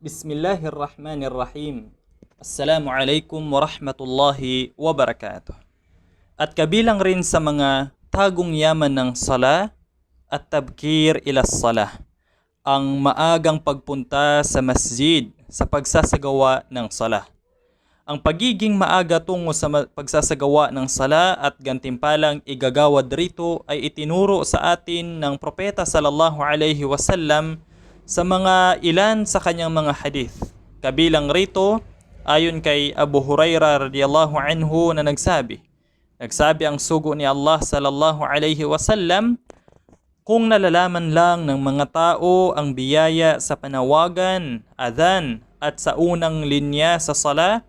Bismillahirrahmanirrahim. Assalamualaikum warahmatullahi wabarakatuh. At kabilang rin sa mga tagong yaman ng sala at tabkir ila sala, ang maagang pagpunta sa masjid sa pagsasagawa ng sala. Ang pagiging maaga tungo sa pagsasagawa ng sala at gantimpalang igagawad rito ay itinuro sa atin ng propeta sallallahu alaihi wasallam sa mga ilan sa kanyang mga hadith. Kabilang rito, ayon kay Abu Hurairah radhiyallahu anhu na nagsabi ang sugo ni Allah sallallahu alaihi wasallam, kung nalalaman lang ng mga tao ang biyaya sa panawagan, adhan at sa unang linya sa sala,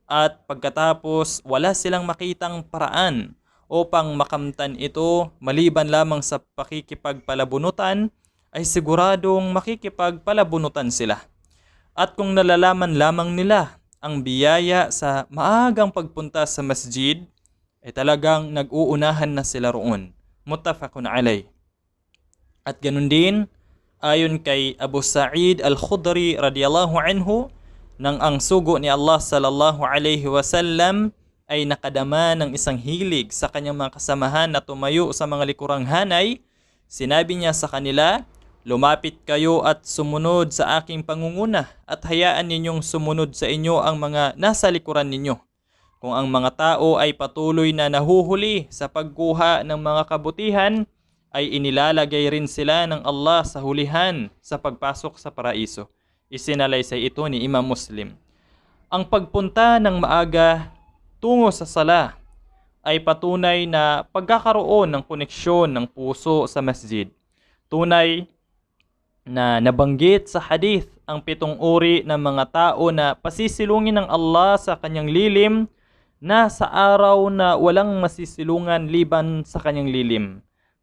at pagkatapos wala silang makitang paraan upang makamtan ito maliban lamang sa pakikipagpalabunutan, ay siguradong makikipagpalabunutan sila. At kung nalalaman lamang nila ang biyaya sa maagang pagpunta sa masjid, ay talagang nag-uunahan na sila roon. Muttafaqun alay. At ganun din, ayon kay Abu Sa'id al-Khudri radhiyallahu anhu, nang ang sugo ni Allah sallallahu alaihi wasallam ay nakadama ng isang hilig sa kanyang mga kasamahan na tumayo sa mga likurang hanay, sinabi niya sa kanila, lumapit kayo at sumunod sa aking pangunguna at hayaan ninyong sumunod sa inyo ang mga nasa likuran ninyo. Kung ang mga tao ay patuloy na nahuhuli sa pagkuha ng mga kabutihan, ay inilalagay rin sila ng Allah sa hulihan sa pagpasok sa paraiso. Isinalaysay ito ni Imam Muslim. Ang pagpunta ng maaga tungo sa sala ay patunay na pagkakaroon ng koneksyon ng puso sa masjid. Tunay na nabanggit sa hadith ang 7 uri ng mga tao na pasisilungin ng Allah sa kanyang lilim na sa araw na walang masisilungan liban sa kanyang lilim.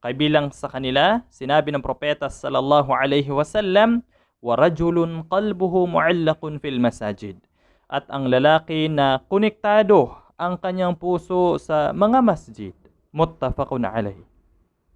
Kabilang sa kanila, sinabi ng propeta sallallahu alaihi wasallam, wa rajulun qalbuhu mu'allaqun fil masajid. At ang lalaki na konektado ang kanyang puso sa mga masjid. Muttafaqun alayh.